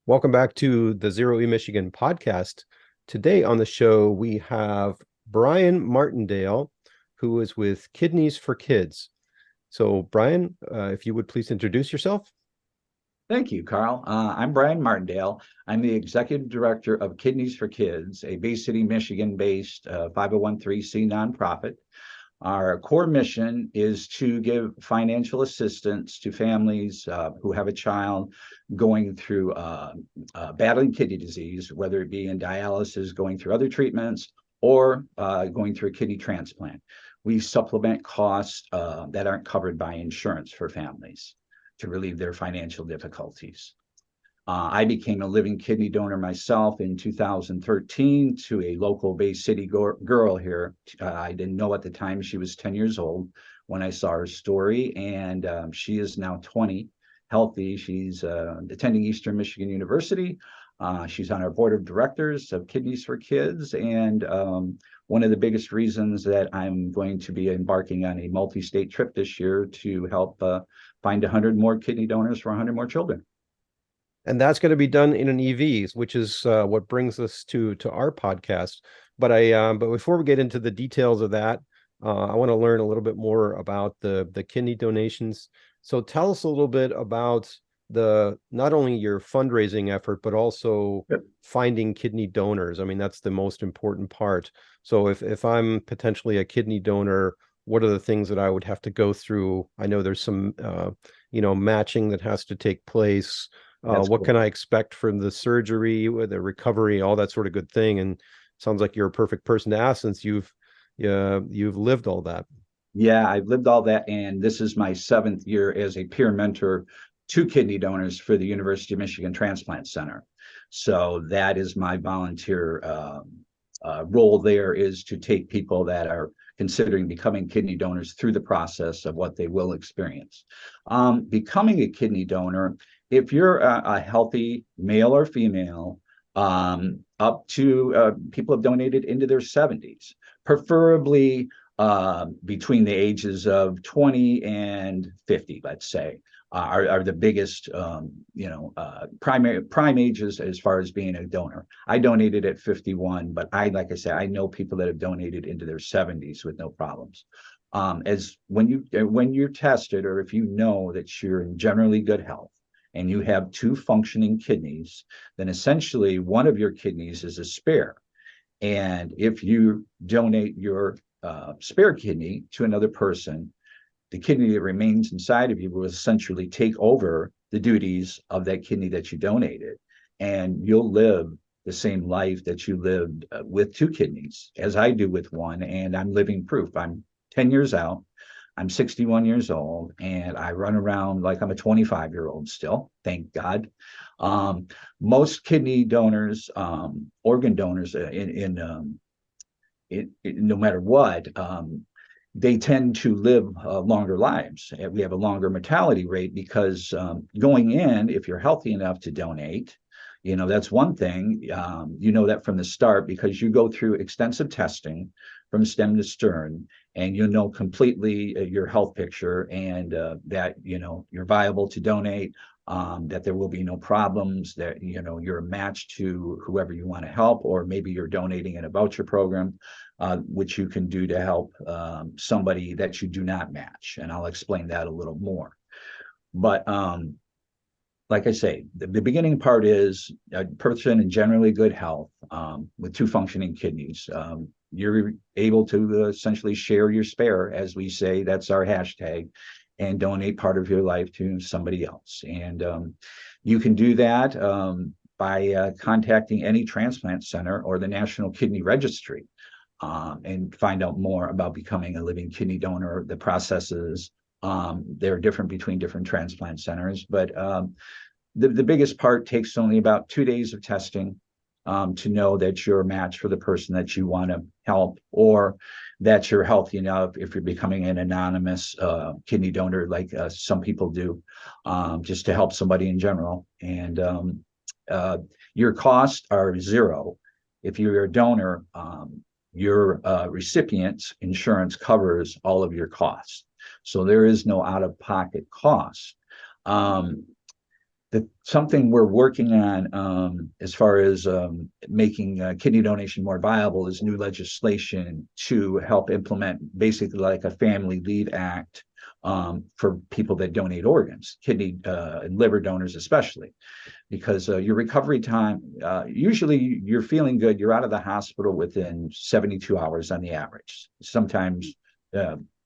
Welcome back to the Zero E Michigan podcast. Today on the show, we have Brian Martindale, who is with Kidneys for Kids. So, Brian, if you would please introduce yourself. Thank you, Carl. I'm Brian Martindale. I'm the executive director of Kidneys for Kids, a Bay City, Michigan-based 501(c) nonprofit. Our core mission is to give financial assistance to families who have a child going through battling kidney disease, whether it be in dialysis, going through other treatments, or going through a kidney transplant. We supplement costs that aren't covered by insurance for families to relieve their financial difficulties. I became a living kidney donor myself in 2013 to a local Bay City girl here. I didn't know at the time she was 10 years old when I saw her story, and she is now 20, healthy. She's attending Eastern Michigan University. She's on our board of directors of Kidneys for Kids, and one of the biggest reasons that I'm going to be embarking on a multi-state trip this year to help find 100 more kidney donors for 100 more children. And that's going to be done in an EV, which is what brings us to our podcast. But before we get into the details of that, I want to learn a little bit more about the kidney donations. So tell us a little bit about the not only your fundraising effort, but also Yep. finding kidney donors. I mean, that's the most important part. So if I'm potentially a kidney donor, what are the things that I would have to go through? I know there's some matching that has to take place. That's What cool. can I expect from the surgery, or the recovery, all that sort of good thing? And sounds like you're a perfect person to ask since you've lived all that. Yeah, I've lived all that, and this is my seventh year as a peer mentor to kidney donors for the University of Michigan Transplant Center. So that is my volunteer role there, is to take people that are considering becoming kidney donors through the process of what they will experience. Becoming a kidney donor, if you're a healthy male or female, up to people have donated into their 70s, preferably between the ages of 20 and 50, let's say, are the biggest, prime ages as far as being a donor. I donated at 51, but like I said, I know people that have donated into their 70s with no problems. As when you're tested, or if you know that you're in generally good health and you have two functioning kidneys, then essentially one of your kidneys is a spare. And if you donate your spare kidney to another person, the kidney that remains inside of you will essentially take over the duties of that kidney that you donated. And you'll live the same life that you lived with two kidneys, as I do with one. And I'm living proof. I'm 10 years out. I'm 61 years old, and I run around like I'm a 25-year-old still, thank God. Um, Most kidney donors, organ donors, no matter what, they tend to live longer lives. We have a longer mortality rate because going in, if you're healthy enough to donate, that's one thing. That from the start because you go through extensive testing from stem to stern, and completely your health picture, and that you're viable to donate, that there will be no problems, that you're a match to whoever you want to help, or maybe you're donating in a voucher program, which you can do to help somebody that you do not match. And I'll explain that a little more. But like I say, the beginning part is a person in generally good health with two functioning kidneys. You're able to essentially share your spare, as we say, that's our hashtag, and donate part of your life to somebody else. And you can do that by contacting any transplant center or the National Kidney Registry, and find out more about becoming a living kidney donor. The processes, they're different between different transplant centers, but the biggest part takes only about 2 days of testing to know that you're a match for the person that you want to help, or that you're healthy enough, if you're becoming an anonymous kidney donor, like some people do, just to help somebody in general. And your costs are zero. If you're a donor, your recipient's insurance covers all of your costs. So there is no out-of-pocket cost. something we're working on as far as making kidney donation more viable is new legislation to help implement basically like a family leave act for people that donate organs, kidney and liver donors especially, because your recovery time, usually you're feeling good, you're out of the hospital within 72 hours on the average. Sometimes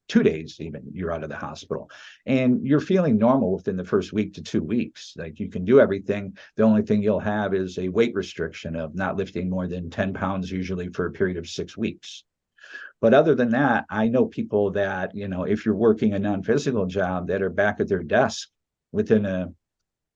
2 days even you're out of the hospital, and you're feeling normal within the first week to 2 weeks. Like you can do everything. The only thing you'll have is a weight restriction of not lifting more than 10 pounds usually for a period of 6 weeks. But other than that, I know people that, if you're working a non-physical job, that are back at their desk within a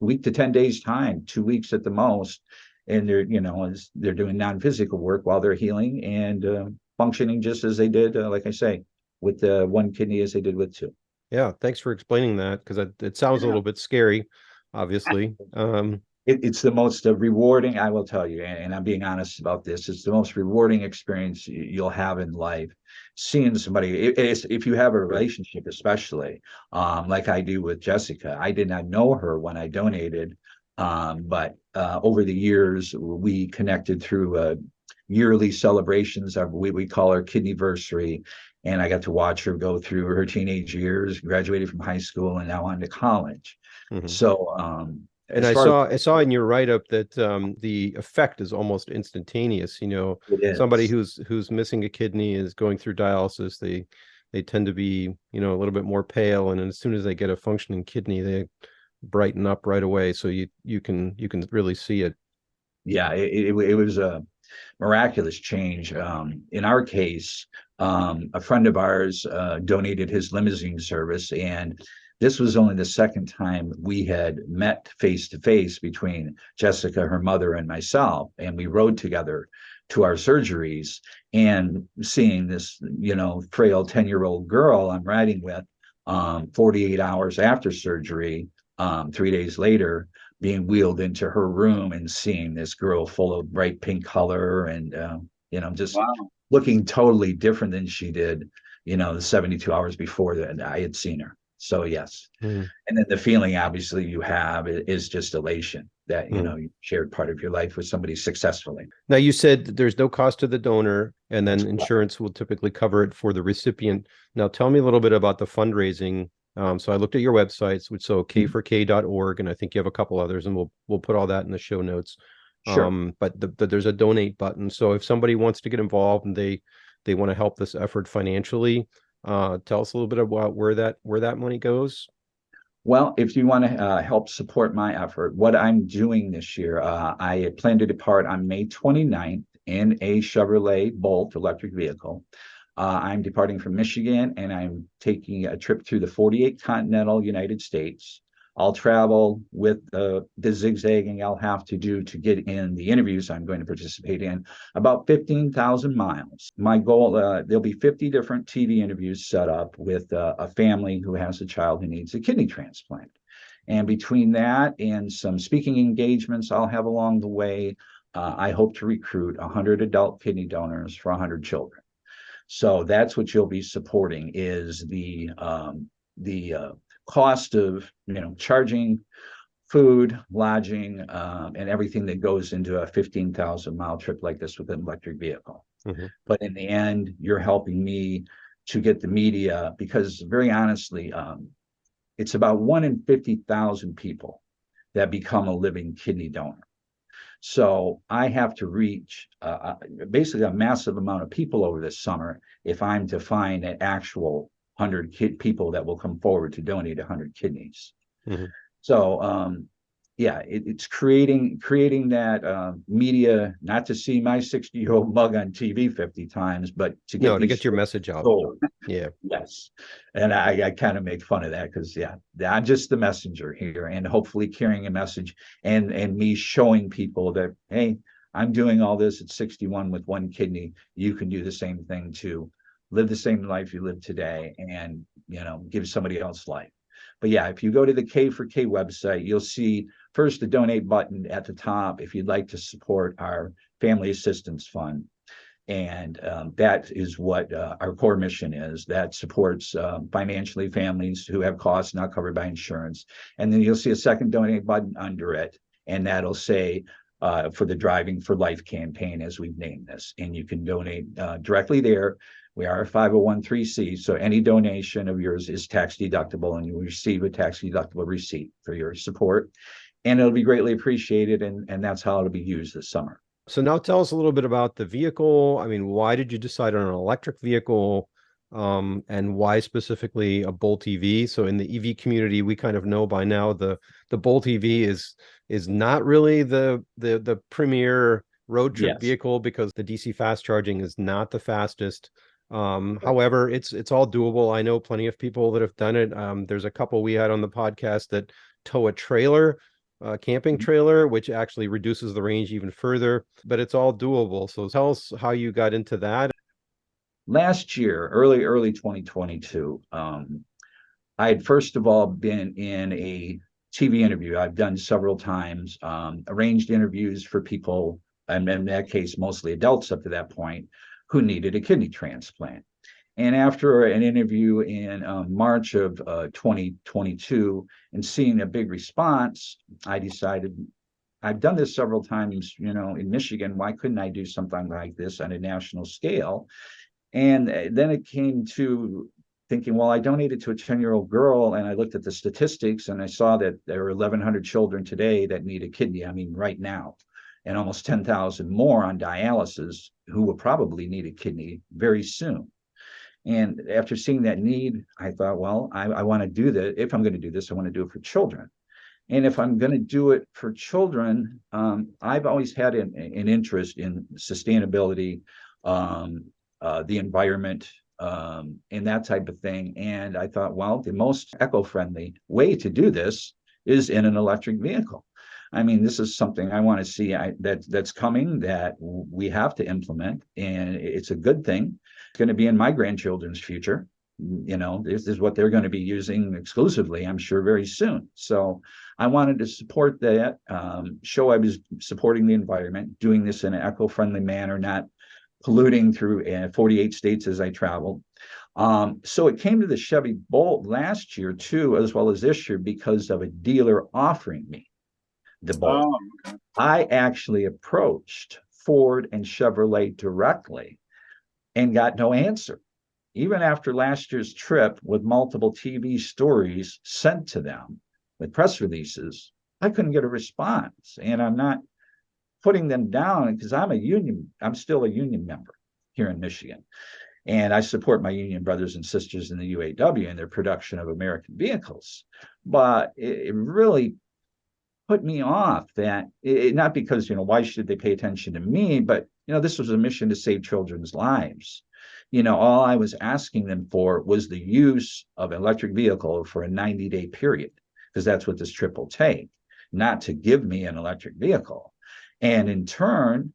week to 10 days time, 2 weeks at the most. And they're doing non-physical work while they're healing and functioning just as they did, like I say, with the one kidney as they did with two. Yeah, thanks for explaining that, because it sounds a Yeah. little bit scary, obviously. It's the most rewarding, I will tell you, and I'm being honest about this. It's the most rewarding experience you'll have in life. Seeing somebody, if you have a relationship, especially like I do with Jessica. I did not know her when I donated, but over the years we connected through yearly celebrations of we call our kidneyversary, and I got to watch her go through her teenage years, graduated from high school, and now on to college. Mhm. So And as far as I saw in your write-up that the effect is almost instantaneous. it Somebody is. who's missing a kidney is going through dialysis. They tend to be, a little bit more pale, and as soon as they get a functioning kidney, they brighten up right away. So you can really see it. Yeah, it was a miraculous change. In our case, a friend of ours donated his limousine service, and this was only the second time we had met face to face between Jessica, her mother, and myself, and we rode together to our surgeries. And seeing this, frail 10-year-old girl I'm riding with, 48 hours after surgery, 3 days later, being wheeled into her room and seeing this girl full of bright pink color and just Wow. looking totally different than she did, the 72 hours before that I had seen her. So yes. Mm. And then the feeling obviously you have is just elation that Mm. you shared part of your life with somebody successfully. Now, you said that there's no cost to the donor, and That's then insurance will typically cover it for the recipient. Now, tell me a little bit about the fundraising. So I looked at your websites, which so k4k.org, and I think you have a couple others, and we'll put all that in the show notes. Sure. But there's a donate button. So if somebody wants to get involved and they want to help this effort financially, tell us a little bit about where that money goes. Well, if you want to help support my effort, what I'm doing this year, I plan to depart on May 29th in a Chevrolet Bolt electric vehicle. I'm departing from Michigan, and I'm taking a trip through the 48 continental United States. I'll travel with the zigzagging I'll have to do to get in the interviews I'm going to participate in, about 15,000 miles. My goal, there'll be 50 different TV interviews set up with a family who has a child who needs a kidney transplant. And between that and some speaking engagements I'll have along the way, I hope to recruit 100 adult kidney donors for 100 children. So that's what you'll be supporting is the cost of charging, food, lodging, and everything that goes into a 15,000-mile trip like this with an electric vehicle. Mhm. But in the end, you're helping me to get the media, because very honestly, it's about 1 in 50,000 people that become a living kidney donor. So I have to reach basically a massive amount of people over this summer if I'm to find an actual 100 people that will come forward to donate 100 kidneys. Mhm. So yeah, it's creating that media, not to see my 60-year-old mug on TV 50 times, but to get No, to these get your message out. sold. Yeah. Yes. And I kind of make fun of that because, yeah, I'm just the messenger here, and hopefully carrying a message and me showing people that, hey, I'm doing all this at 61 with one kidney. You can do the same thing too. Live the same life you live today and, give somebody else life. But yeah, if you go to the K4K website, you'll see first the donate button at the top if you'd like to support our family assistance fund. And that is what our core mission is. That supports financially families who have costs not covered by insurance. And then you'll see a second donate button under it, and that'll say for the Driving for Life campaign, as we've named this. And you can donate directly there. We are a 501(c), so any donation of yours is tax deductible, and you will receive a tax deductible receipt for your support. And it'll be greatly appreciated, and that's how it'll be used this summer. So now tell us a little bit about the vehicle. I mean, why did you decide on an electric vehicle? And why specifically a Bolt EV? So in the EV community, we kind of know by now the Bolt EV is not really the premier road trip Yes. vehicle because the DC fast charging is not the fastest. However, it's all doable. I know plenty of people that have done it. There's a couple we had on the podcast that tow a trailer, camping trailer, which actually reduces the range even further, but it's all doable. So tell us how you got into that. Last year, early 2022, I had first of all been in a TV interview. I've done several times, arranged interviews for people, and in that case, mostly adults up to that point, who needed a kidney transplant. And after an interview in March of 2022 and seeing a big response, I decided I've done this several times, in Michigan. Why couldn't I do something like this on a national scale? And then it came to thinking, well, I donated to a 10-year-old girl, and I looked at the statistics, and I saw that there are 1,100 children today that need a kidney. I mean, right now, and almost 10,000 more on dialysis who will probably need a kidney very soon. And after seeing that need, I thought, well, I want to do that. If I'm going to do this, I want to do it for children. And if I'm going to do it for children, I've always had an interest in sustainability, the environment, and that type of thing. And I thought, well, the most eco-friendly way to do this is in an electric vehicle. I mean, this is something I want to see that's coming, that we have to implement, and it's a good thing. It's going to be in my grandchildren's future. This is what they're going to be using exclusively, I'm sure, very soon. So I wanted to support that, show I was supporting the environment, doing this in an eco-friendly manner, not polluting through 48 states as I traveled. So it came to the Chevy Bolt last year too, as well as this year, because of a dealer offering me the Bolt. Oh, okay. I actually approached Ford and Chevrolet directly and got no answer. Even after last year's trip with multiple TV stories sent to them with press releases, I couldn't get a response. And I'm not putting them down because I'm still a union member here in Michigan. And I support my union brothers and sisters in the UAW and their production of American vehicles. But it really put me off that, not because, why should they pay attention to me? But, this was a mission to save children's lives. All I was asking them for was the use of an electric vehicle for a 90-day period, because that's what this trip will take, not to give me an electric vehicle. And in turn,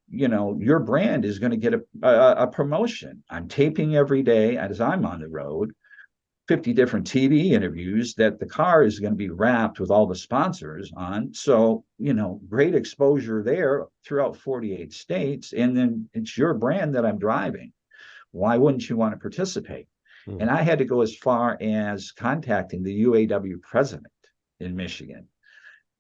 your brand is going to get a promotion. I'm taping every day as I'm on the road, 50 different TV interviews that the car is going to be wrapped with all the sponsors on. So, great exposure there throughout 48 states. And then it's your brand that I'm driving. Why wouldn't you want to participate? Hmm. And I had to go as far as contacting the UAW president in Michigan.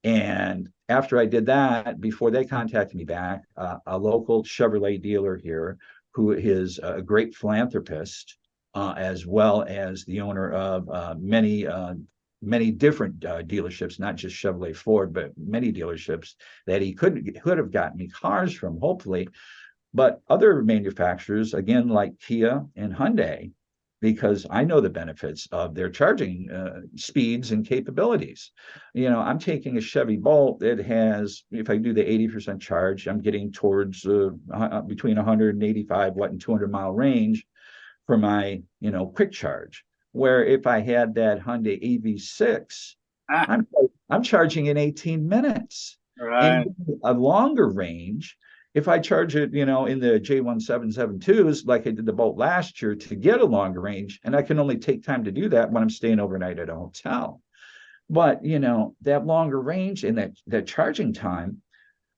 And after I did that, before they contacted me back, a local Chevrolet dealer here, who is a great philanthropist, as well as the owner of many different dealerships, not just Chevrolet Ford, but many dealerships that he could have gotten me cars from, hopefully, but other manufacturers, again, like Kia and Hyundai, because I know the benefits of their charging speeds and capabilities. I'm taking a Chevy Bolt that has, if I do the 80% charge, I'm getting towards between 185 watt and 200-mile range for my, quick charge. Where if I had that Hyundai EV6, I'm charging in 18 minutes. Right. And a longer range, if I charge it, in the J1772s, like I did the Bolt last year, to get a longer range, and I can only take time to do that when I'm staying overnight at a hotel. But, that longer range and that charging time,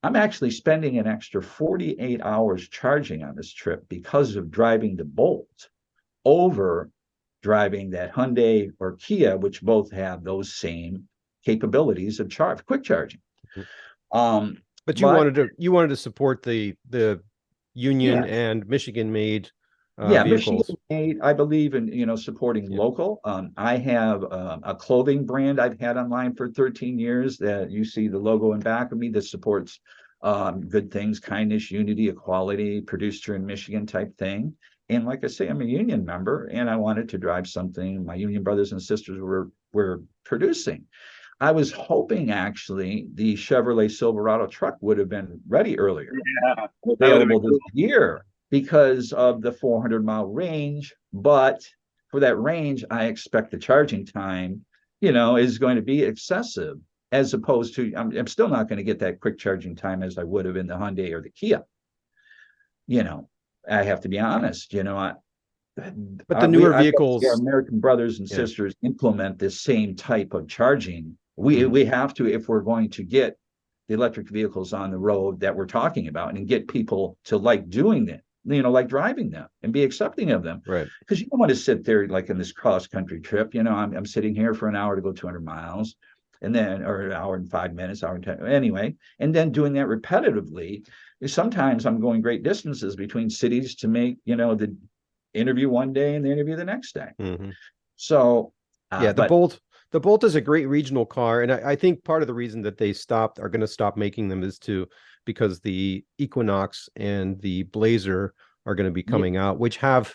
I'm actually spending an extra 48 hours charging on this trip because of driving the Bolt over driving that Hyundai or Kia, which both have those same capabilities of quick charging. Mhm. Um, But but you wanted to support the Union yeah, and Michigan made yeah, Michigan vehicles. made, I believe in, supporting Yeah. local. I have a clothing brand I've had online for 13 years that you see the logo in back of me that supports good things, kindness, unity, equality, produced here in Michigan type thing. And like I say, I'm a union member and I wanted to drive something my union brothers and sisters were producing. I was hoping actually the Chevrolet Silverado truck would have been ready earlier, Yeah, that would have been available this cool. year because of the 400-mile range. But for that range, I expect the charging time, is going to be excessive as opposed to, I'm still not going to get that quick charging time as I would have in the Hyundai or the Kia. You know, I have to be honest, But the newer I've got to see our vehicles, American brothers and yeah. sisters implement this same type of charging. We Mhm. we have to if we're going to get the electric vehicles on the road that we're talking about and get people to like doing it, like driving them and be accepting of them. Right. Because you don't want to sit there like in this cross country trip. I'm sitting here for an hour to go 200 miles and then, or an hour and 5 minutes, hour and 10, anyway, and then doing that repetitively. Sometimes I'm going great distances between cities to make, the interview one day and the interview the next day. Hmm. So, Yeah, but the Bolt is a great regional car, and I think part of the reason that they are going to stop making them is because the Equinox and the Blazer are going to be yeah, coming out, which have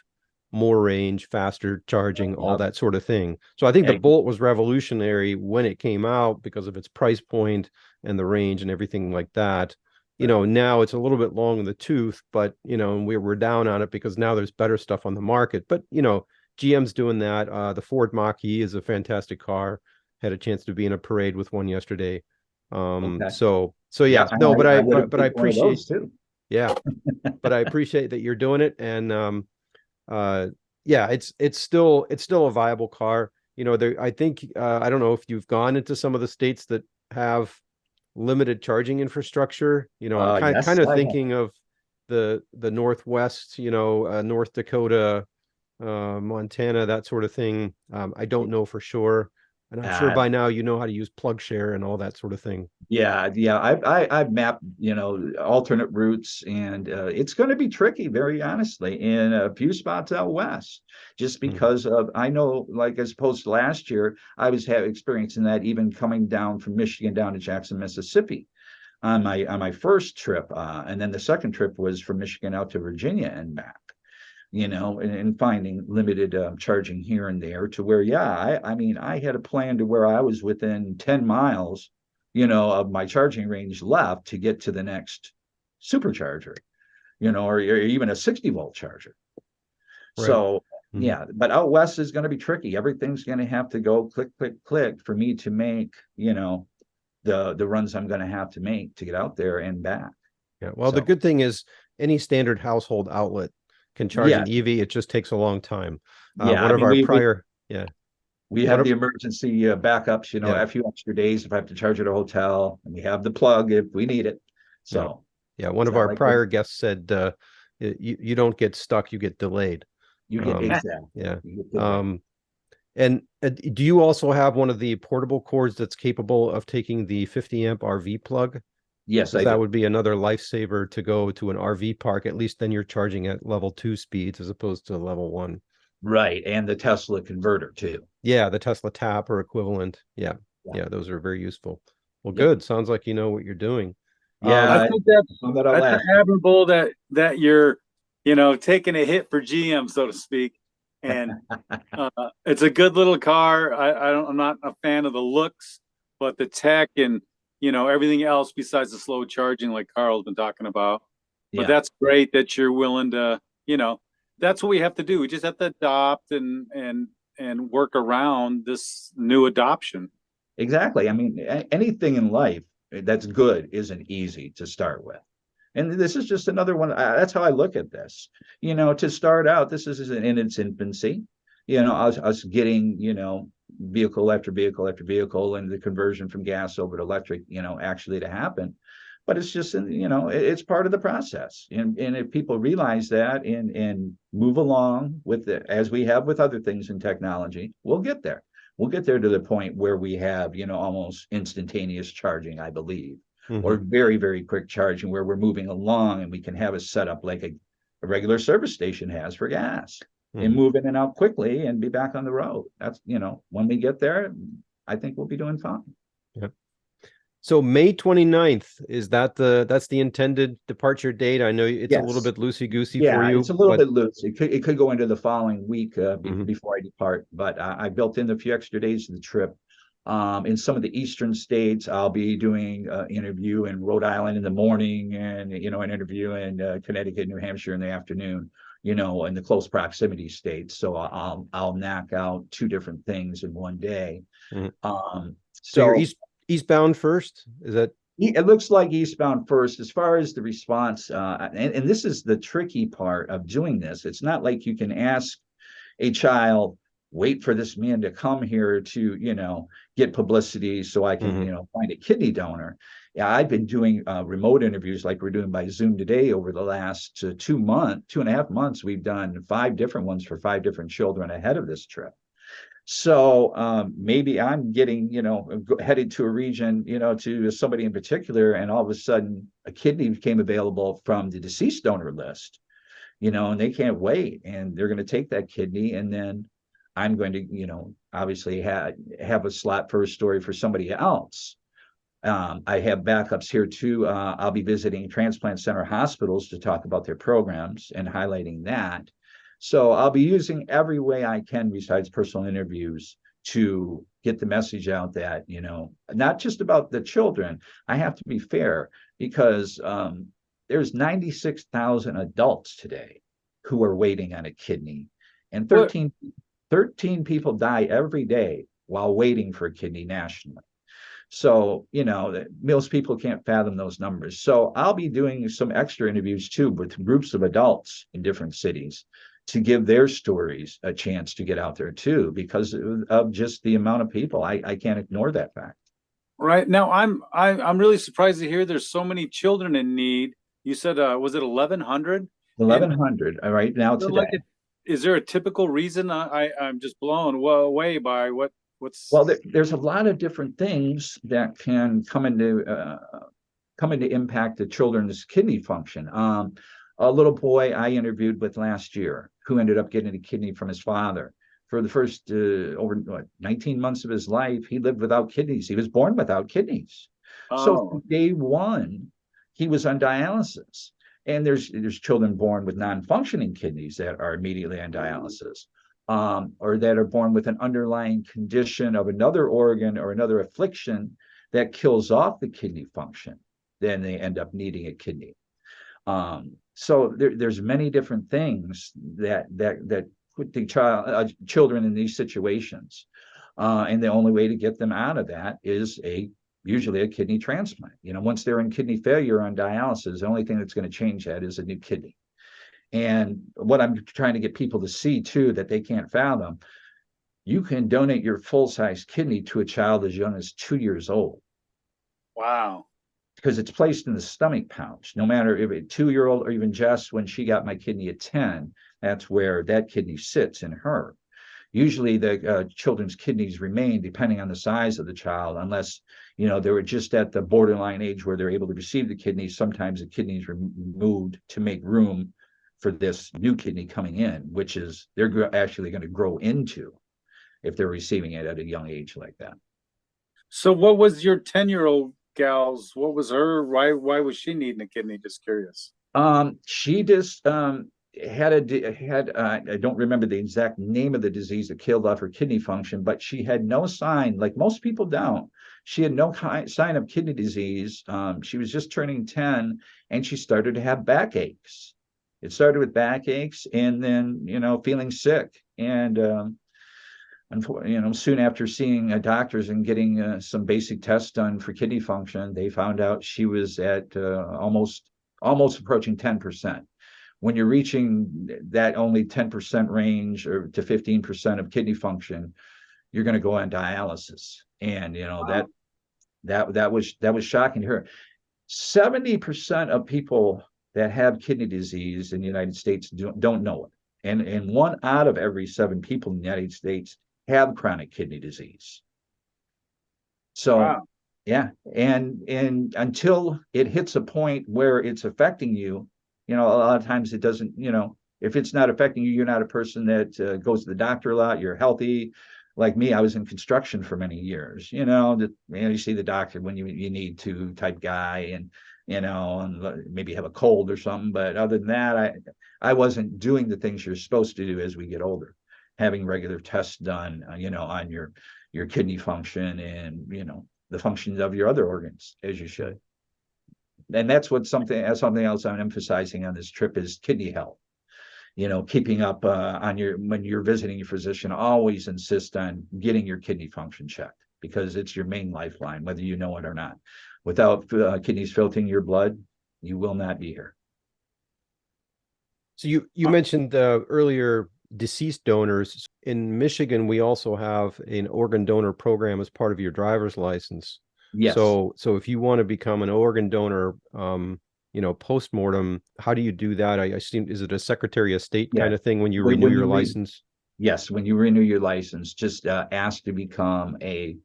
more range, faster charging, all yeah, that sort of thing. So I think the eh, Bolt was revolutionary when it came out because of its price point and the range and everything like that. right. Now it's a little bit long in the tooth, but we're down on it because now there's better stuff on the market. But GM's doing that. The Ford Mach-E is a fantastic car. Had a chance to be in a parade with one yesterday. Okay. So Yeah, yeah, no, but I I would have but I picked one of appreciate, those too. yeah, but I appreciate that you're doing it, and uh, yeah, it's still a viable car. I think I don't know if you've gone into some of the states that have limited charging infrastructure. I'm kind Yes, of I have. thinking of the Northwest, North Dakota, Montana, that sort of thing. I don't know for sure. And I'm sure Uh, by now you know how to use plug share and all that sort of thing. yeah. I've mapped, alternate routes, and it's going to be tricky, very honestly, in a few spots out west, just Mhm. because of I know, like as opposed to last year, I was experiencing that even coming down from Michigan down to Jackson, Mississippi, on my first trip, and then the second trip was from Michigan out to Virginia and back. And finding limited charging here and there to where, yeah, I mean, I had a plan to where I was within 10 miles, of my charging range left to get to the next supercharger, or even a 60-volt charger. Right. So, Mhm. yeah, but out west is going to be tricky. Everything's going to have to go click, click, click for me to make, the runs I'm going to have to make to get out there and back. Yeah. Well, the So, good thing is any standard household outlet can charge yeah, an EV. It just takes a long time. yeah. One I of mean, our we prior, yeah, we one have of, the emergency backups, yeah, a few extra days if I have to charge at a hotel, and we have the plug if we need it. yeah, So yeah. One it's of not our like we're, prior guests said, you don't get stuck, you get delayed. you get Um, exactly, yeah. you get delayed. Um, And do you also have one of the portable cords that's capable of taking the 50 amp RV plug? Yes, Because I that do. would be another lifesaver to go to an RV park. At least then you're charging at level 2 speeds as opposed to level 1. Right, and the Tesla converter too. Yeah, the Tesla tap or equivalent. Yeah. Yeah, Yeah, those are very useful. Well, yep, good. Sounds like you know what you're doing. I Um, yeah. think that's Found that out that's last year. admirable that you're, taking a hit for GM, so to speak, and it's a good little car. I'm not a fan of the looks, but the tech and everything else besides the slow charging, like Carl's been talking about. But Yeah, that's great that you're willing to, that's what we have to do. We just have to adopt and work around this new adoption. exactly. I mean, anything in life that's good isn't easy to start with. And this is just another one. That's how I look at this. To start out, this is in its infancy. Us getting, vehicle after vehicle after vehicle and the conversion from gas over to electric, actually to happen. but it's just, it's part of the process. And if people realize that and move along with it, as we have with other things in technology, we'll get there. We'll get there to the point where we have, almost instantaneous charging, I believe, or very, very quick charging, where we're moving along and we can have a setup like a regular service station has for gas, and move in and out quickly and be back on the road. That's, when we get there, I think we'll be doing fine. Yeah. So May 29th, that's the intended departure date? I know it's a little bit loosey-goosey for you. It's a little bit loose. It could go into the following week before I depart, but I built in a few extra days of the trip. In some of the eastern states, I'll be doing an interview in Rhode Island in the morning, and an interview in Connecticut, New Hampshire in the afternoon. In the close proximity states. So I'll knock out 2 different things in one day. So you're eastbound first? Is that? It looks like eastbound first. As far as the response, and this is the tricky part of doing this. It's not like you can ask a child, wait for this man to come here to, get publicity so I can, find a kidney donor. Yeah, I've been doing remote interviews like we're doing by Zoom today over the last 2.5 months. We've done 5 different ones for 5 different children ahead of this trip. So maybe I'm getting, headed to a region, to somebody in particular, and all of a sudden a kidney became available from the deceased donor list, and they can't wait, and they're going to take that kidney, and then I'm going to, obviously have a slot for a story for somebody else. I have backups here too. I'll be visiting transplant center hospitals to talk about their programs and highlighting that. So I'll be using every way I can besides personal interviews to get the message out that, not just about the children. I have to be fair, because there's 96,000 adults today who are waiting on a kidney, and 13 people die every day while waiting for a kidney nationally. So, most people can't fathom those numbers. So I'll be doing some extra interviews too with groups of adults in different cities to give their stories a chance to get out there too, because of just the amount of people. I can't ignore that fact. Right now, I'm really surprised to hear there's so many children in need. You said, was it 1,100? 1,100 right now today. Is there a typical reason? I'm just blown away by what's. Well, there's a lot of different things that can come into impact the children's kidney function. A little boy I interviewed with last year who ended up getting a kidney from his father. For the first over 19 months of his life, he lived without kidneys. He was born without kidneys. So from day one, he was on dialysis. And there's children born with non-functioning kidneys that are immediately on dialysis, or that are born with an underlying condition of another organ or another affliction that kills off the kidney function. Then they end up needing a kidney. So there's many different things that put the children in these situations, and the only way to get them out of that is usually a kidney transplant. Once they're in kidney failure on dialysis, the only thing that's going to change that is a new kidney. And what I'm trying to get people to see too, that they can't fathom, you can donate your full-size kidney to a child as young as 2 years old. Wow. Because it's placed in the stomach pouch. No matter if a 2-year-old or even Jess, when she got my kidney at 10, that's where that kidney sits in her. Usually the children's kidneys remain depending on the size of the child, unless, they were just at the borderline age where they're able to receive the kidney. Sometimes the kidney is removed to make room for this new kidney coming in, which is they're actually going to grow into if they're receiving it at a young age like that. So what was your 10-year-old gal's, what was her, why was she needing a kidney? Just curious. She just had I don't remember the exact name of the disease that killed off her kidney function, but she had no sign, like most people don't. She had no sign of kidney disease. She was just turning 10, and she started to have backaches. It started with backaches, and then feeling sick, and soon after seeing doctors and getting some basic tests done for kidney function, they found out she was at almost approaching 10%. When you're reaching that only 10% range or to 15% of kidney function, you're going to go on dialysis. And wow. that was shocking to her. 70% of people that have kidney disease in the United States don't know it. And 1 out of every 7 people in the United States have chronic kidney disease. So Wow. yeah, and until it hits a point where it's affecting you, a lot of times it doesn't. If it's not affecting you, you're not a person that goes to the doctor a lot. You're healthy. Like me, I was in construction for many years. You see the doctor when you need to type guy, and maybe have a cold or something. But other than that, I wasn't doing the things you're supposed to do as we get older, having regular tests done, on your kidney function and the functions of your other organs as you should. And that's something else I'm emphasizing on this trip is kidney health. Keeping up when you're visiting your physician, always insist on getting your kidney function checked because it's your main lifeline, whether you know it or not. Without kidneys filtering your blood, you will not be here. So you mentioned earlier deceased donors. In Michigan, we also have an organ donor program as part of your driver's license. Yes. So if you want to become an organ donor, post-mortem, how do you do that? I assume, is it a Secretary of State kind of thing when you renew your license? Yes, when you renew your license, just ask to become I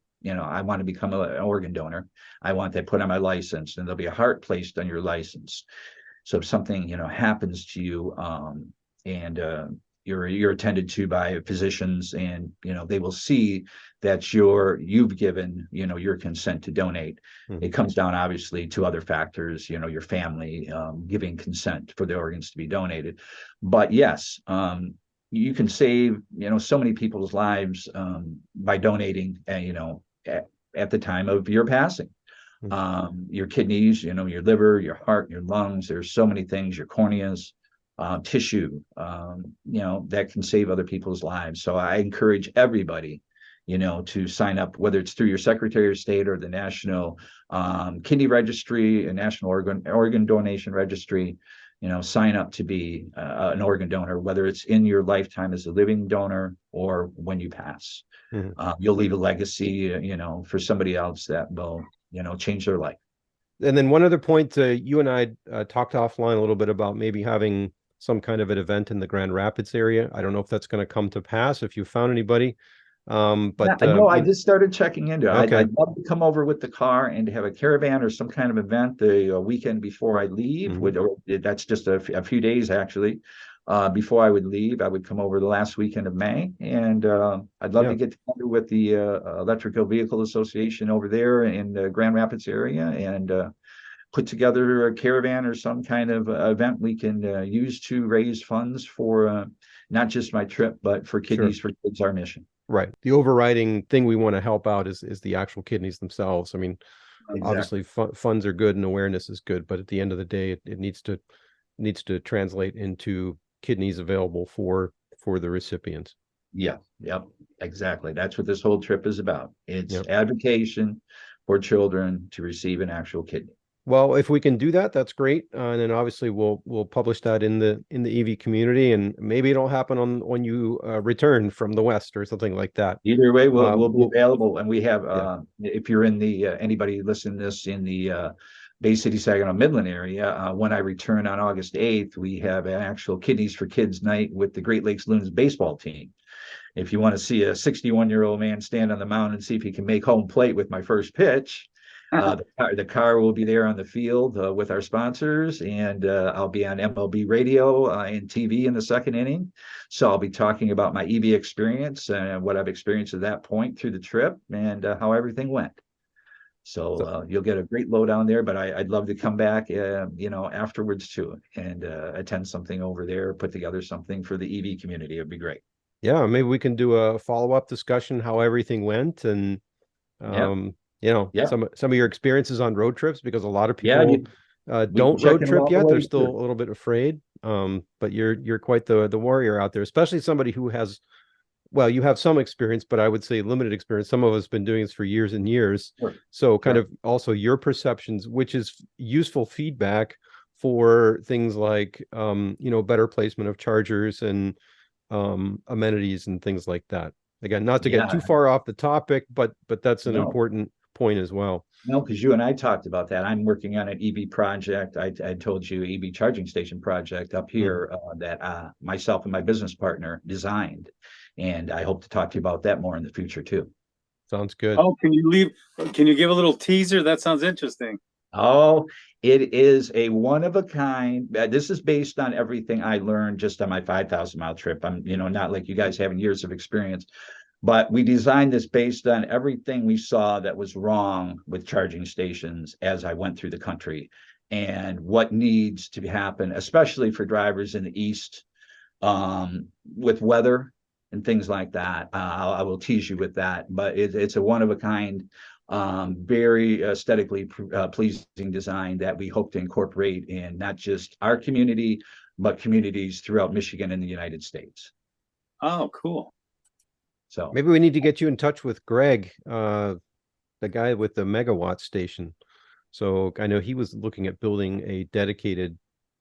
want to become an organ donor. I want that put on my license, and there'll be a heart placed on your license. So if something happens to you, and you're attended to by physicians, and they will see that you've given your consent to donate. Mm-hmm. It comes down obviously to other factors, your family giving consent for the organs to be donated. But yes, you can save so many people's lives by donating, at the time of your passing. Your kidneys, your liver, your heart, your lungs. There's so many things, your corneas, tissue, that can save other people's lives. So I encourage everybody, to sign up, whether it's through your Secretary of State or the National Kidney Registry and National Organ Donation Registry. Sign up to be an organ donor, whether it's in your lifetime as a living donor or when you pass. Mm-hmm. You'll leave a legacy, for somebody else that will change their life. And then one other point, you and I talked offline a little bit about maybe having some kind of an event in the Grand Rapids area. I don't know if that's going to come to pass, if you found anybody. But no, I just started checking into it. Okay. I'd love to come over with the car and to have a caravan or some kind of event the weekend before I leave. Mm-hmm. That's just a few days actually. Before I would leave, I would come over the last weekend of May, and I'd love to get together with the Electrical Vehicle Association over there in the Grand Rapids area and put together a caravan or some kind of event we can use to raise funds for not just my trip, but for Kidneys for Kids, our mission. Right. The overriding thing we want to help out is the actual kidneys themselves. I mean, obviously funds are good and awareness is good, but at the end of the day, it needs to translate into kidneys available for the recipients. Yeah. Yep. Exactly. That's what this whole trip is about. It's advocacy for children to receive an actual kidney. Well, if we can do that, that's great. And then obviously we'll publish that in the EV community, and maybe it'll happen when you return from the West or something like that. Either way, we'll be available, and we have if you're in the anybody listening to this in the Bay City, Saginaw, Midland area, when I return on August 8th, we have an actual Kidneys for Kids night with the Great Lakes Loons baseball team. If you want to see a 61-year-old man stand on the mound and see if he can make home plate with my first pitch, the car will be there on the field with our sponsors, and I'll be on MLB radio and TV in the second inning. So I'll be talking about my EV experience and what I've experienced at that point through the trip and how everything went. So you'll get a great lowdown there, but I'd love to come back, afterwards too, and attend something over there, put together something for the EV community. It'd be great. Yeah, maybe we can do a follow-up discussion how everything went, and some of your experiences on road trips, because a lot of people don't road trip yet. They're still a little bit afraid. But you're quite the warrior out there, especially somebody who has, well, you have some experience, but I would say limited experience. Some of us have been doing this for years and years. Sure. So kind of also your perceptions, which is useful feedback for things like, better placement of chargers and amenities and things like that. Again, not to get too far off the topic, but that's an important point as well. No, because you and I talked about that. I'm working on an EV project. I told you EV charging station project up here that myself and my business partner designed, and I hope to talk to you about that more in the future too. Sounds good. Oh, can you give a little teaser? That sounds interesting. Oh, it is a one of a kind. This is based on everything I learned just on my 5,000-mile trip. I'm, not like you guys having years of experience, but we designed this based on everything we saw that was wrong with charging stations as I went through the country and what needs to happen, especially for drivers in the East, with weather and things like that. I will tease you with that, but it's a one of a kind, very aesthetically pleasing design that we hope to incorporate in not just our community, but communities throughout Michigan and the United States. Oh, cool. So Maybe we need to get you in touch with Greg, the guy with the megawatt station. So I know he was looking at building a dedicated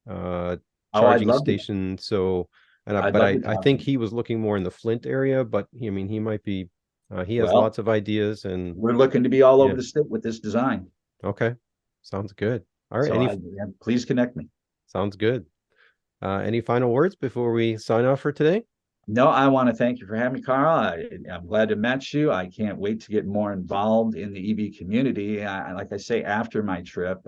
I'd charging love to. station. So, I'd but love to I talk think to he was looking more in the Flint area, but he, I mean, he might be, he has Well, lots of ideas and we're looking to be all yeah. over the state with this design. Okay. Sounds good. All right. So please connect me. Sounds good. Any final words before we sign off for today? No, I want to thank you for having me, Carl. I'm glad to meet you. I can't wait to get more involved in the EV community. Like I say, after my trip,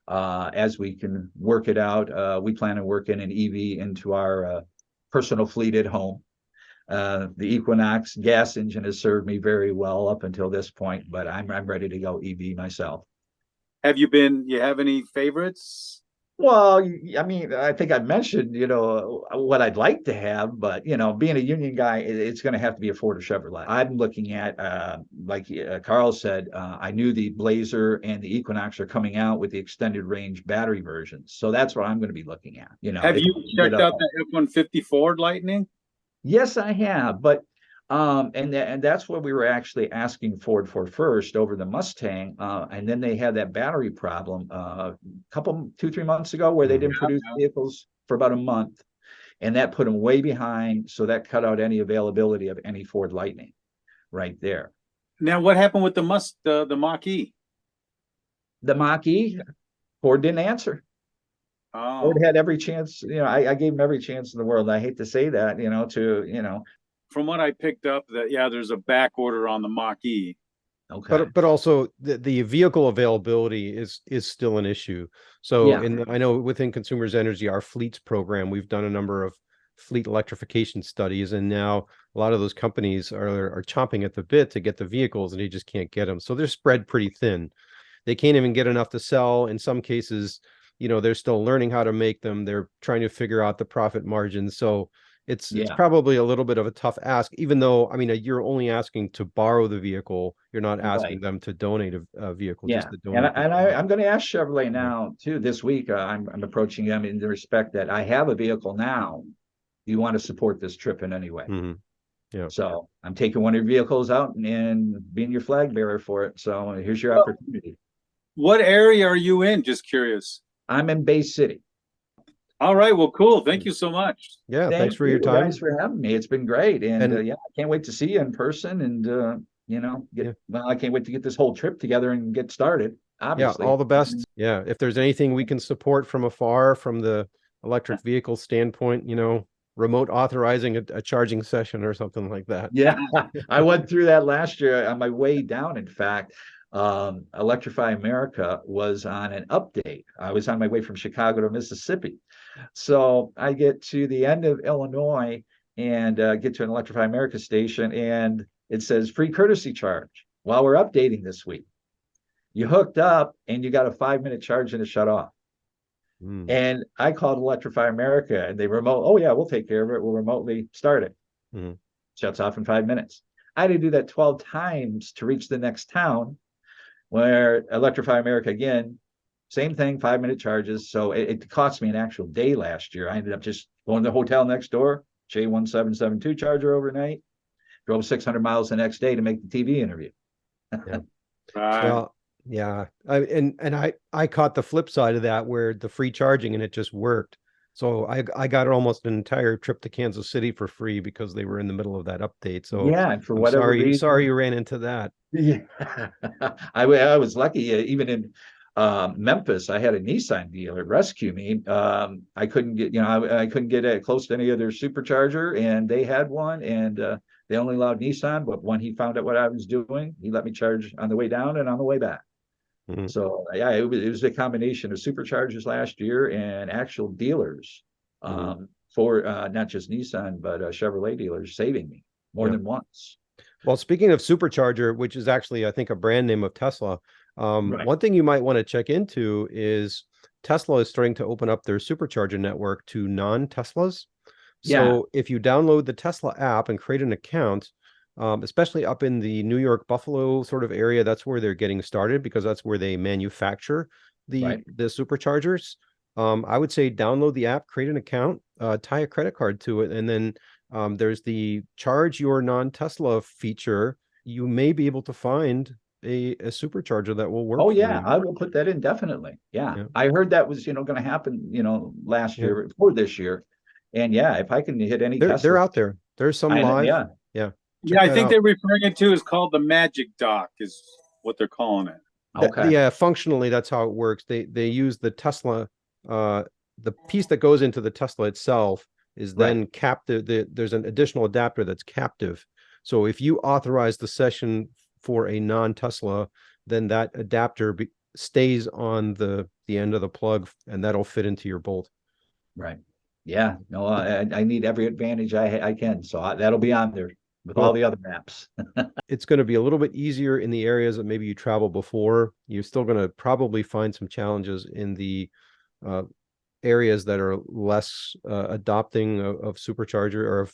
as we can work it out, we plan to work in an EV into our personal fleet at home. The Equinox gas engine has served me very well up until this point, but I'm ready to go EV myself. You have any favorites? Well, I mean, I think I mentioned, what I'd like to have, but being a union guy, it's going to have to be a Ford or Chevrolet. I'm looking at, like Carl said, I knew the Blazer and the Equinox are coming out with the extended range battery versions, so that's what I'm going to be looking at. Have you checked out the F-150 Ford Lightning? Yes, I have, but and that's what we were actually asking Ford for first over the Mustang, and then they had that battery problem a couple 2-3 months ago where they didn't produce vehicles for about a month, and that put them way behind. So that cut out any availability of any Ford Lightning right there. Now, what happened with the Mach-E? The Mach-E, Ford didn't answer. Oh. Ford had every chance. I gave them every chance in the world. I hate to say that, From what I picked up, there's a back order on the Mach-E. Okay. But also the vehicle availability is still an issue. So I know within Consumers Energy, our fleets program, we've done a number of fleet electrification studies, and now a lot of those companies are chomping at the bit to get the vehicles, and they just can't get them. So they're spread pretty thin. They can't even get enough to sell. In some cases, they're still learning how to make them. They're trying to figure out the profit margins. So it's probably a little bit of a tough ask, even though, I mean, you're only asking to borrow the vehicle. You're not asking them to donate a vehicle. Yeah. Just to donate. I'm going to ask Chevrolet now too this week. I'm approaching them in the respect that I have a vehicle now. Do you want to support this trip in any way? Mm-hmm. Yeah. So I'm taking one of your vehicles out and being your flag bearer for it. So here's your opportunity. What area are you in? Just curious. I'm in Bay City. All right. Well, cool. Thank you so much. Yeah. Thanks for your time. Thanks for having me. It's been great. And I can't wait to see you in person and, I can't wait to get this whole trip together and get started. Obviously. Yeah. All the best. Yeah. If there's anything we can support from afar, from the electric vehicle standpoint, remote authorizing a charging session or something like that. Yeah. I went through that last year on my way down. In fact, Electrify America was on an update. I was on my way from Chicago to Mississippi. So I get to the end of Illinois and get to an Electrify America station, and it says free courtesy charge while we're updating this week. You hooked up and you got a 5-minute charge and it shut off. And I called Electrify America and they we'll take care of it. We'll remotely start it. Shuts off in 5 minutes. I had to do that 12 times to reach the next town, where Electrify America, again, same thing, 5-minute charges. So it cost me an actual day last year. I ended up just going to the hotel next door, J1772 charger overnight, drove 600 miles the next day to make the TV interview. Well, yeah. I caught the flip side of that, where the free charging and it just worked. So I got almost an entire trip to Kansas City for free because they were in the middle of that update. So Yeah, and for I'm whatever sorry reason, you ran into that. yeah, I was lucky. Even in Memphis, I had a Nissan dealer rescue me. I couldn't get, I couldn't get close to any other supercharger, and they had one, and they only allowed Nissan. But when he found out what I was doing, he let me charge on the way down and on the way back. Mhm. So yeah, it was a combination of superchargers last year and actual dealers Mhm. for not just Nissan, but Chevrolet dealers saving me more Yeah. than once. Well, speaking of supercharger, which is actually, I think, a brand name of Tesla, Right. one thing you might want to check into is Tesla is starting to open up their supercharger network to non-Teslas. Yeah. So if you download the Tesla app and create an account, especially up in the New York Buffalo sort of area, that's where they're getting started because that's where they manufacture Right. the superchargers. I would say download the app, create an account, tie a credit card to it, and then there's the charge your non-Tesla feature. You may be able to find a supercharger that will work Oh for yeah, you. I will put that in definitely. Yeah. Yeah, I heard that was, going to happen, last yeah. year or this year. And yeah, if I can hit any They're Tesla, out there. There's some I live. yeah. Yeah, Yeah, check I that think out. they're referring it to is called the Magic Dock, is what they're calling it. Okay. Yeah, functionally that's how it works. They use the Tesla, uh, the piece that goes into the Tesla itself is Right. then captive. There's an additional adapter that's captive. So if you authorize the session for a non-Tesla, then that adapter stays on the end of the plug, and that'll fit into your Bolt. Right. Yeah. No, I need every advantage I can. So that'll be on there with all Cool. the other maps. It's going to be a little bit easier in the areas that maybe you travel before. You're still going to probably find some challenges in the uh, areas that are less adopting of supercharger or of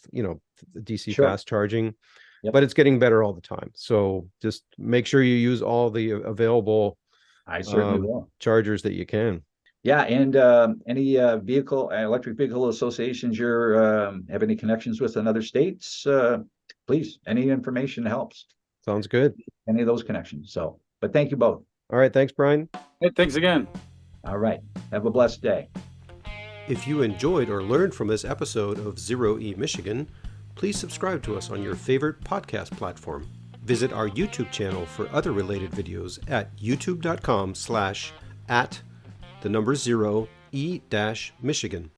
DC Sure. fast charging, Yep. but it's getting better all the time. So just make sure you use all the available I certainly will. chargers that you can. Yeah, and any electric vehicle associations you're have any connections with in other states? Please, any information helps. Sounds good. Any of those connections. So, but thank you both. All right, thanks, Brian. Hey, thanks again. All right. Have a blessed day. If you enjoyed or learned from this episode of Zero E Michigan, please subscribe to us on your favorite podcast platform. Visit our YouTube channel for other related videos at youtube.com/@0E-Michigan.